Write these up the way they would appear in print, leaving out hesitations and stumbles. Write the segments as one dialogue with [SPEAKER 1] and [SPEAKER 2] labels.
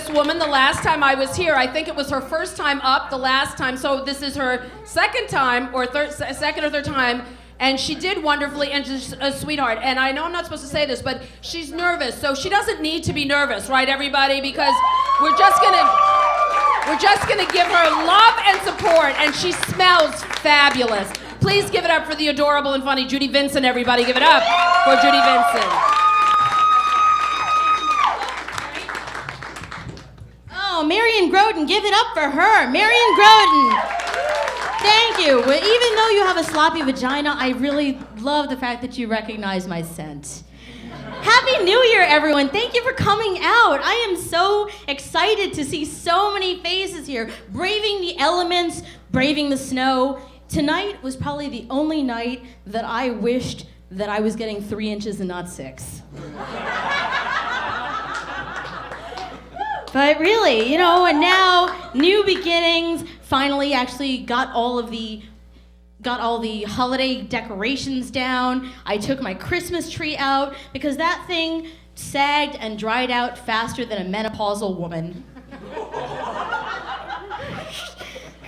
[SPEAKER 1] this woman the last time I was here. I think it was her first time up the last time, so this is her second or third time, and she did wonderfully, and she's a sweetheart. And I know I'm not supposed to say this, but she's nervous, so she doesn't need to be nervous, right, everybody? Because we're just gonna give her love and support, and she smells fabulous. Please give it up for the adorable and funny Judy Vincent, everybody. Give it up for Judy Vincent.
[SPEAKER 2] Oh, Marion Groden, give it up for her. Marion Groden. Thank you. Well, even though you have a sloppy vagina, I really love the fact that you recognize my scent. Happy New Year, everyone. Thank you for coming out. I am so excited to see so many faces here, braving the elements, braving the snow. Tonight was probably the only night that I wished that I was getting 3 inches and not 6. But really, and now new beginnings. Finally, actually got all the holiday decorations down. I took my Christmas tree out because that thing sagged and dried out faster than a menopausal woman.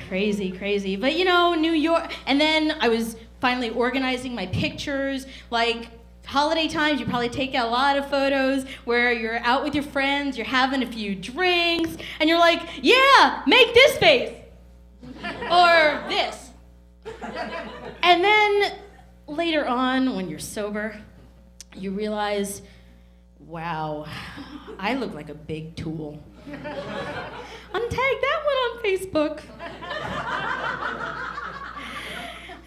[SPEAKER 2] Crazy. But New York, and then I was finally organizing my pictures. Like holiday times, you probably take a lot of photos where you're out with your friends, you're having a few drinks, and you're like, yeah, make this face. Or this. And then later on, when you're sober, you realize, wow, I look like a big tool. Untag that one on Facebook.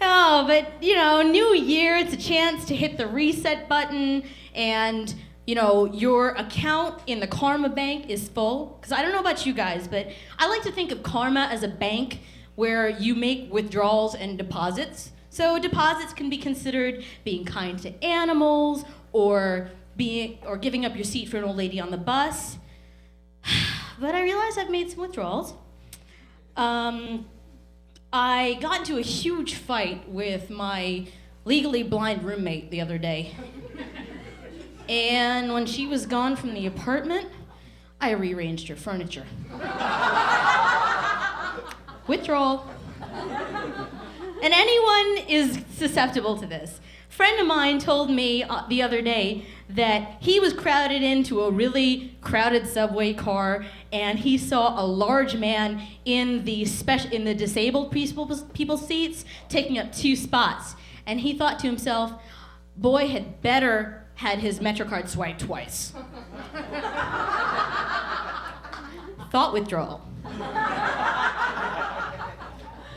[SPEAKER 2] Oh, but new year, it's a chance to hit the reset button, and your account in the Karma Bank is full. Because I don't know about you guys, but I like to think of Karma as a bank where you make withdrawals and deposits. So deposits can be considered being kind to animals, or giving up your seat for an old lady on the bus. But I realized I've made some withdrawals. I got into a huge fight with my legally blind roommate the other day. And when she was gone from the apartment, I rearranged her furniture. Withdrawal. And anyone is susceptible to this. A friend of mine told me the other day that he was crowded into a really crowded subway car, and he saw a large man in the disabled people's seats taking up 2 spots. And he thought to himself, boy had better had his MetroCard swiped twice. Thought withdrawal.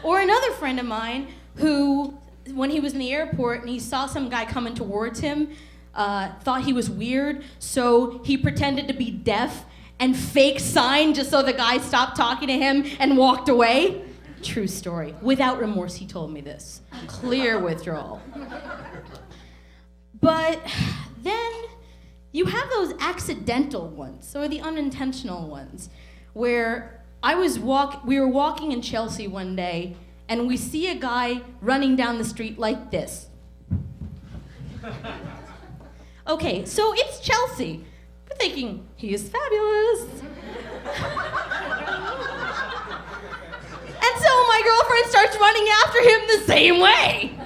[SPEAKER 2] Or another friend of mine who, when he was in the airport and he saw some guy coming towards him, thought he was weird, so he pretended to be deaf and fake signed just so the guy stopped talking to him and walked away. True story. Without remorse, he told me this. Clear withdrawal. But then you have those accidental ones, or the unintentional ones, where we were walking in Chelsea one day, and we see a guy running down the street like this. Okay, so it's Chelsea. We're thinking, he is fabulous. And so my girlfriend starts running after him the same way.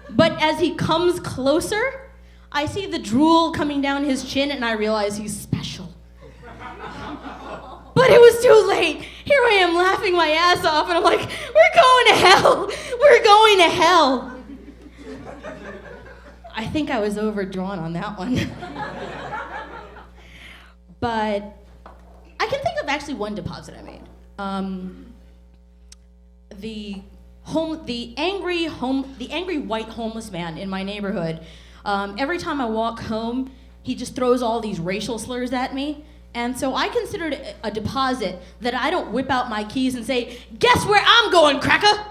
[SPEAKER 2] But as he comes closer, I see the drool coming down his chin, and I realize he's special. But it was too late. Here I am laughing my ass off, and I'm like, we're going to hell. We're going to hell. I think I was overdrawn on that one. But I can think of actually one deposit I made. The angry white homeless man in my neighborhood. Every time I walk home, he just throws all these racial slurs at me. And so I considered it a deposit that I don't whip out my keys and say, guess where I'm going, cracker?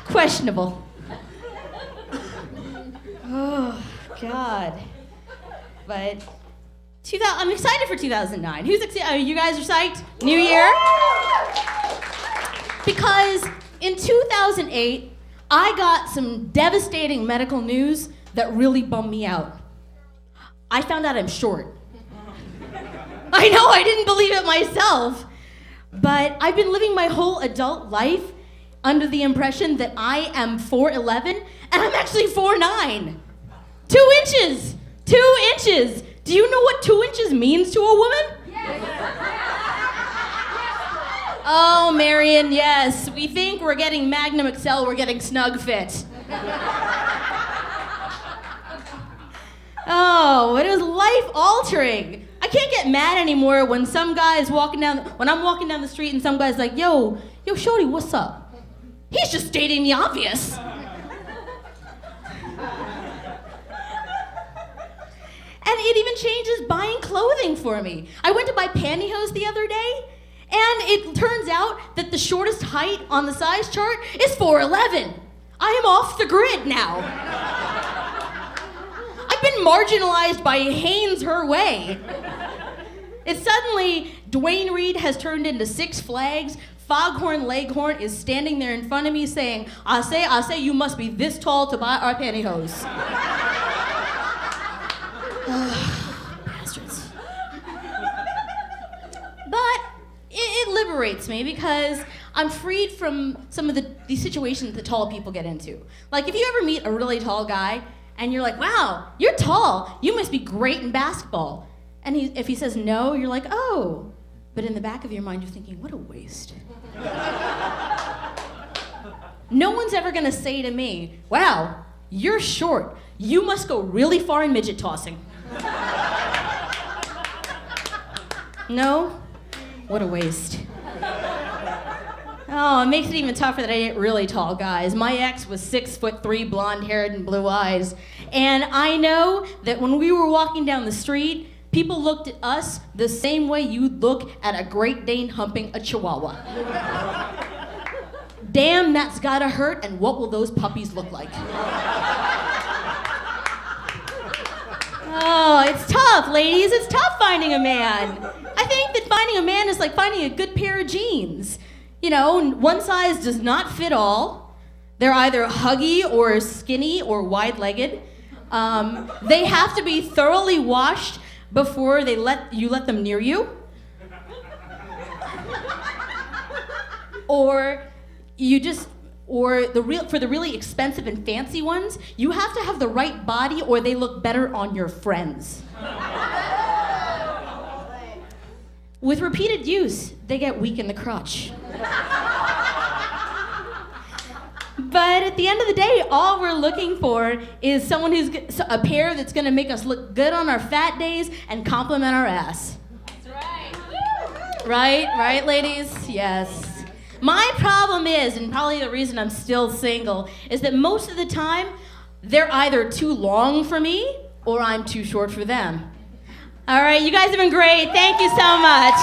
[SPEAKER 2] Questionable. Oh, God. But I'm excited for 2009. Who's excited? You guys are psyched? New year? Because in 2008, I got some devastating medical news that really bummed me out. I found out I'm short. I know, I didn't believe it myself. But I've been living my whole adult life under the impression that I am 4'11", and I'm actually 4'9". 2 inches! 2 inches! Do you know what 2 inches means to a woman? Oh, Marion, yes. We think we're getting Magnum Excel, we're getting Snug Fit. Oh, it was life-altering. I can't get mad anymore when some guy's when I'm walking down the street and some guy's like, yo, shorty, what's up? He's just stating the obvious. And it even changes buying clothing for me. I went to buy pantyhose the other day, and it turns out that the shortest height on the size chart is 4'11". I am off the grid now. I've been marginalized by Hanes her way. It's suddenly, Dwayne Reed has turned into Six Flags. Foghorn Leghorn is standing there in front of me saying, I say, you must be this tall to buy our pantyhose. Bastards. But it liberates me because I'm freed from some of these situations that tall people get into. Like if you ever meet a really tall guy and you're like, wow, you're tall, you must be great in basketball. And if he says no, you're like, oh. But in the back of your mind, you're thinking, what a waste. No one's ever gonna say to me, wow, you're short. You must go really far in midget tossing. No? What a waste. Oh, it makes it even tougher that I date really tall guys. My ex was 6'3", blonde-haired and blue eyes. And I know that when we were walking down the street, people looked at us the same way you'd look at a Great Dane humping a Chihuahua. Damn, that's gotta hurt, and what will those puppies look like? Oh, it's tough, ladies. It's tough finding a man. I think that finding a man is like finding a good pair of jeans. You know, one size does not fit all. They're either huggy or skinny or wide-legged. They have to be thoroughly washed before they let them near you. Or for the really expensive and fancy ones, you have to have the right body or they look better on your friends. With repeated use, they get weak in the crotch. But at the end of the day, all we're looking for is someone a pair that's gonna make us look good on our fat days and compliment our ass.
[SPEAKER 1] That's right.
[SPEAKER 2] Right, ladies? Yes. My problem is, and probably the reason I'm still single, is that most of the time, they're either too long for me or I'm too short for them. All right, you guys have been great. Thank you so much.